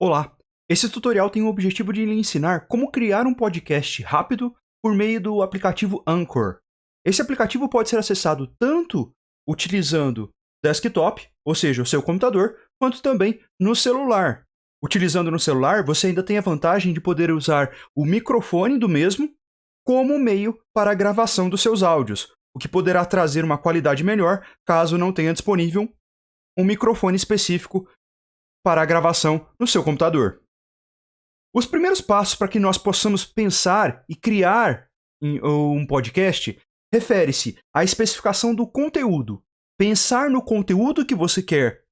Olá! Esse tutorial tem o objetivo de lhe ensinar como criar um podcast rápido por meio do aplicativo Anchor. Esse aplicativo pode ser acessado tanto utilizando desktop, ou seja, o seu computador, quanto também no celular. Utilizando no celular, você ainda tem a vantagem de poder usar o microfone do mesmo como meio para a gravação dos seus áudios, o que poderá trazer uma qualidade melhor caso não tenha disponível um microfone específico para a gravação no seu computador. Os primeiros passos para que nós possamos pensar e criar um podcast refere-se à especificação do conteúdo, pensar no conteúdo que você quer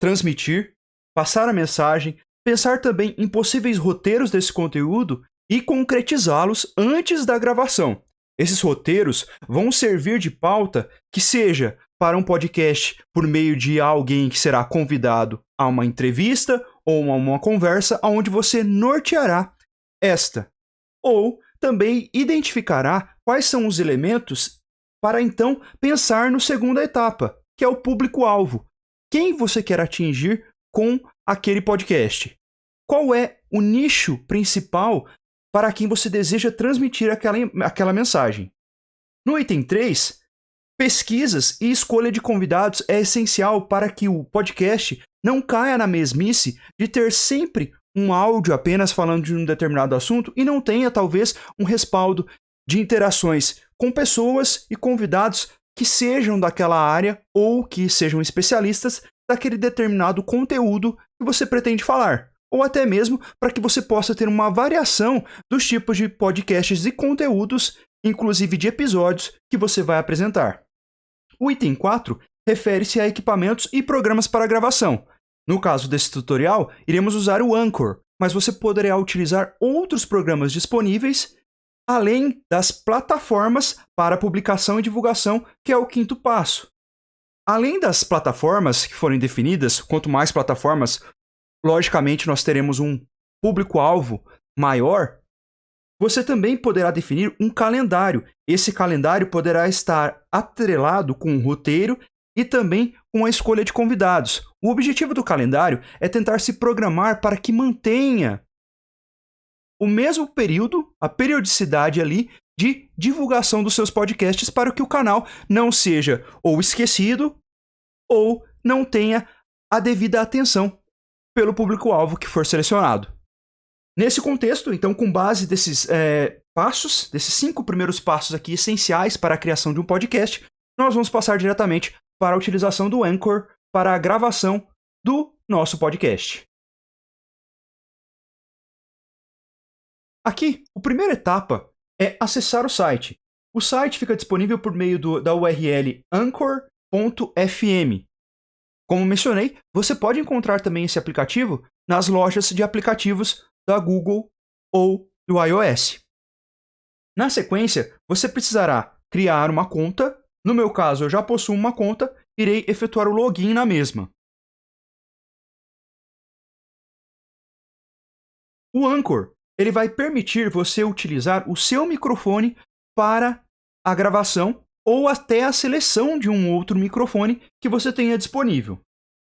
transmitir, passar a mensagem, pensar também em possíveis roteiros desse conteúdo e concretizá-los antes da gravação. Esses roteiros vão servir de pauta que seja para um podcast por meio de alguém que será convidado a uma entrevista ou a uma conversa onde você norteará esta. Ou também identificará quais são os elementos para então pensar na segunda etapa, que é o público-alvo. Quem você quer atingir com aquele podcast? Qual é o nicho principal para quem você deseja transmitir aquela mensagem? No item 3, pesquisas e escolha de convidados é essencial para que o podcast não caia na mesmice de ter sempre um áudio apenas falando de um determinado assunto e não tenha, talvez, um respaldo de interações com pessoas e convidados que sejam daquela área ou que sejam especialistas daquele determinado conteúdo que você pretende falar. Ou até mesmo para que você possa ter uma variação dos tipos de podcasts e conteúdos, inclusive de episódios, que você vai apresentar. O item 4 refere-se a equipamentos e programas para gravação. No caso desse tutorial, iremos usar o Anchor, mas você poderá utilizar outros programas disponíveis, além das plataformas para publicação e divulgação, que é o quinto passo. Além das plataformas que forem definidas, quanto mais plataformas, logicamente nós teremos um público-alvo maior. Você também poderá definir um calendário. Esse calendário poderá estar atrelado com um roteiro e também com a escolha de convidados. O objetivo do calendário é tentar se programar para que mantenha o mesmo período, a periodicidade ali de divulgação dos seus podcasts para que o canal não seja ou esquecido ou não tenha a devida atenção pelo público-alvo que for selecionado. Nesse contexto, então, com base desses passos, desses 5 primeiros passos aqui essenciais para a criação de um podcast, nós vamos passar diretamente para a utilização do Anchor para a gravação do nosso podcast. Aqui, a primeira etapa é acessar o site. O site fica disponível por meio da URL anchor.fm. Como mencionei, você pode encontrar também esse aplicativo nas lojas de aplicativos da Google ou do iOS. Na sequência, você precisará criar uma conta. No meu caso, eu já possuo uma conta, irei efetuar o login na mesma. O Anchor, ele vai permitir você utilizar o seu microfone para a gravação ou até a seleção de um outro microfone que você tenha disponível.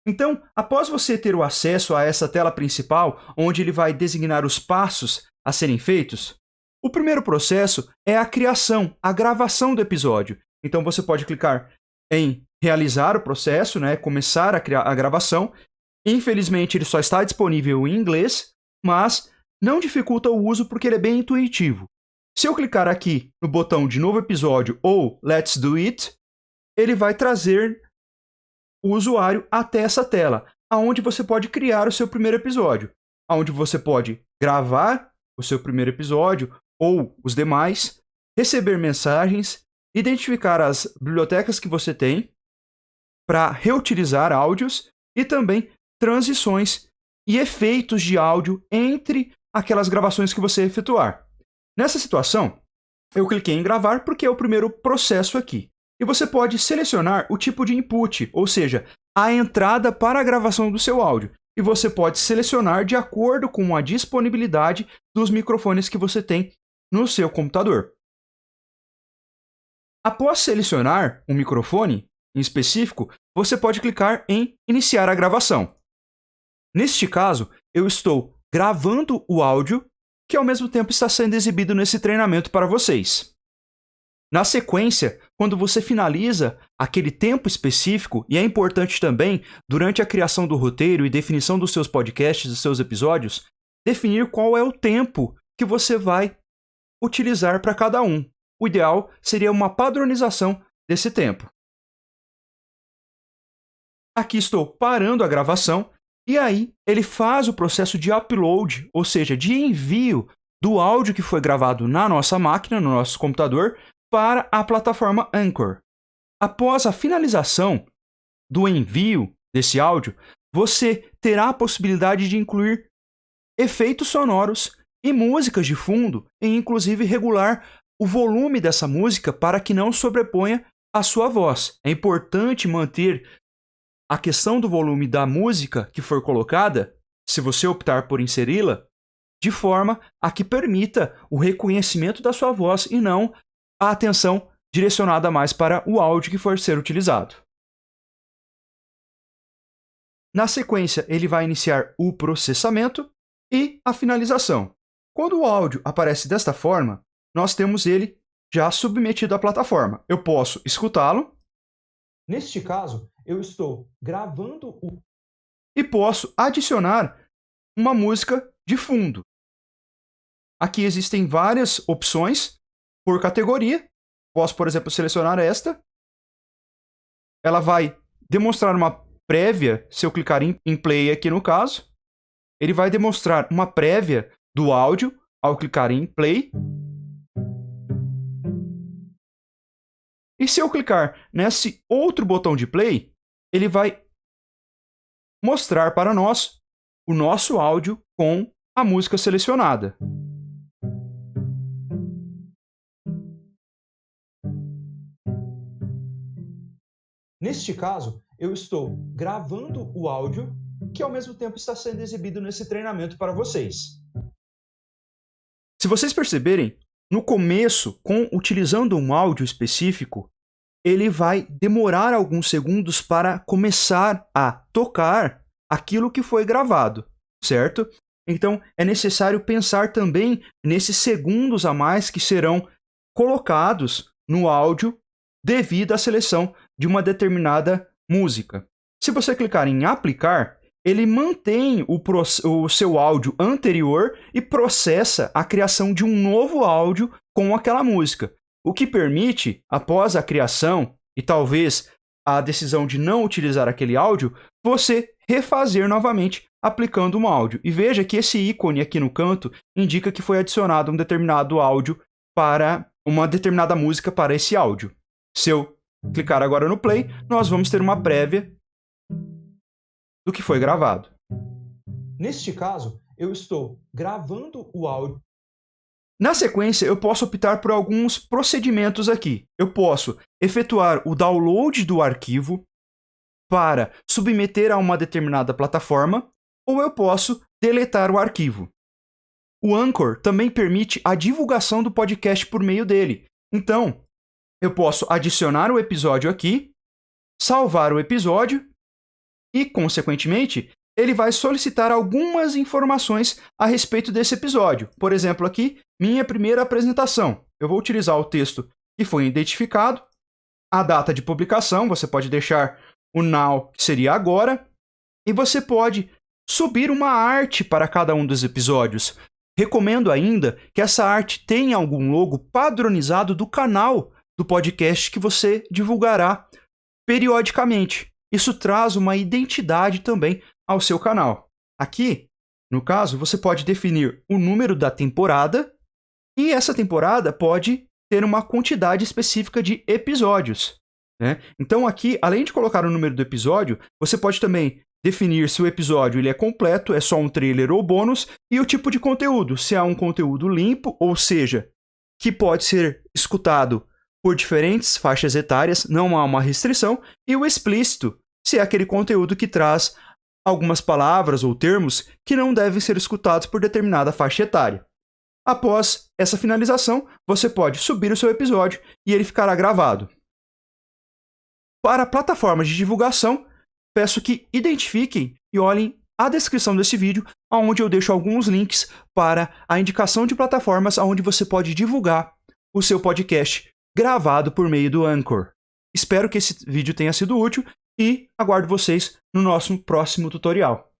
Então, após você ter o acesso a essa tela principal, onde ele vai designar os passos a serem feitos, o primeiro processo é a criação, a gravação do episódio. Então, você pode clicar em realizar o processo, começar a gravação. Infelizmente, ele só está disponível em inglês, mas não dificulta o uso porque ele é bem intuitivo. Se eu clicar aqui no botão de novo episódio ou Let's Do It, ele vai trazer o usuário até essa tela, onde você pode criar o seu primeiro episódio, onde você pode gravar o seu primeiro episódio ou os demais, receber mensagens, identificar as bibliotecas que você tem para reutilizar áudios e também transições e efeitos de áudio entre aquelas gravações que você efetuar. Nessa situação, eu cliquei em gravar porque é o primeiro processo aqui. E você pode selecionar o tipo de input, ou seja, a entrada para a gravação do seu áudio. E você pode selecionar de acordo com a disponibilidade dos microfones que você tem no seu computador. Após selecionar um microfone em específico, você pode clicar em iniciar a gravação. Neste caso, eu estou gravando o áudio que ao mesmo tempo está sendo exibido nesse treinamento para vocês. Na sequência, quando você finaliza aquele tempo específico, e é importante também, durante a criação do roteiro e definição dos seus podcasts, dos seus episódios, definir qual é o tempo que você vai utilizar para cada um. O ideal seria uma padronização desse tempo. Aqui estou parando a gravação e aí ele faz o processo de upload, ou seja, de envio do áudio que foi gravado na nossa máquina, no nosso computador, para a plataforma Anchor. Após a finalização do envio desse áudio, você terá a possibilidade de incluir efeitos sonoros e músicas de fundo e inclusive regular o volume dessa música para que não sobreponha a sua voz. É importante manter a questão do volume da música que for colocada, se você optar por inseri-la, de forma a que permita o reconhecimento da sua voz e não a atenção direcionada mais para o áudio que for ser utilizado. Na sequência, ele vai iniciar o processamento e a finalização. Quando o áudio aparece desta forma, nós temos ele já submetido à plataforma. Eu posso escutá-lo. Neste caso, eu estou gravando e posso adicionar uma música de fundo. Aqui existem várias opções por categoria. Posso, por exemplo, selecionar esta. Ela vai demonstrar uma prévia, se eu clicar em play aqui no caso. Ele vai demonstrar uma prévia do áudio ao clicar em play. E se eu clicar nesse outro botão de play, ele vai mostrar para nós o nosso áudio com a música selecionada. Neste caso, eu estou gravando o áudio que ao mesmo tempo está sendo exibido nesse treinamento para vocês. Se vocês perceberem, no começo, utilizando um áudio específico, ele vai demorar alguns segundos para começar a tocar aquilo que foi gravado, certo? Então, é necessário pensar também nesses segundos a mais que serão colocados no áudio devido à seleção de uma determinada música. Se você clicar em aplicar, ele mantém o seu áudio anterior e processa a criação de um novo áudio com aquela música, o que permite, após a criação e talvez a decisão de não utilizar aquele áudio, você refazer novamente aplicando um áudio. E veja que esse ícone aqui no canto indica que foi adicionado um determinado áudio para uma determinada música para esse áudio. Se eu clicar agora no play, nós vamos ter uma prévia do que foi gravado. Neste caso, eu estou gravando o áudio. Na sequência, eu posso optar por alguns procedimentos aqui. Eu posso efetuar o download do arquivo para submeter a uma determinada plataforma, ou eu posso deletar o arquivo. O Anchor também permite a divulgação do podcast por meio dele. Então, eu posso adicionar o episódio aqui, salvar o episódio e, consequentemente, ele vai solicitar algumas informações a respeito desse episódio. Por exemplo, aqui, minha primeira apresentação. Eu vou utilizar o texto que foi identificado, a data de publicação, você pode deixar o now, que seria agora, e você pode subir uma arte para cada um dos episódios. Recomendo ainda que essa arte tenha algum logo padronizado do canal do podcast que você divulgará periodicamente. Isso traz uma identidade também ao seu canal. Aqui, no caso, você pode definir o número da temporada e essa temporada pode ter uma quantidade específica de episódios, né? Então aqui, além de colocar o número do episódio, você pode também definir se o episódio ele é completo, é só um trailer ou bônus, e o tipo de conteúdo, se é um conteúdo limpo, ou seja, que pode ser escutado por diferentes faixas etárias, não há uma restrição, e o explícito, se é aquele conteúdo que traz algumas palavras ou termos que não devem ser escutados por determinada faixa etária. Após essa finalização, você pode subir o seu episódio e ele ficará gravado. Para plataformas de divulgação, peço que identifiquem e olhem a descrição desse vídeo, onde eu deixo alguns links para a indicação de plataformas onde você pode divulgar o seu podcast gravado por meio do Anchor. Espero que esse vídeo tenha sido útil e aguardo vocês no nosso próximo tutorial.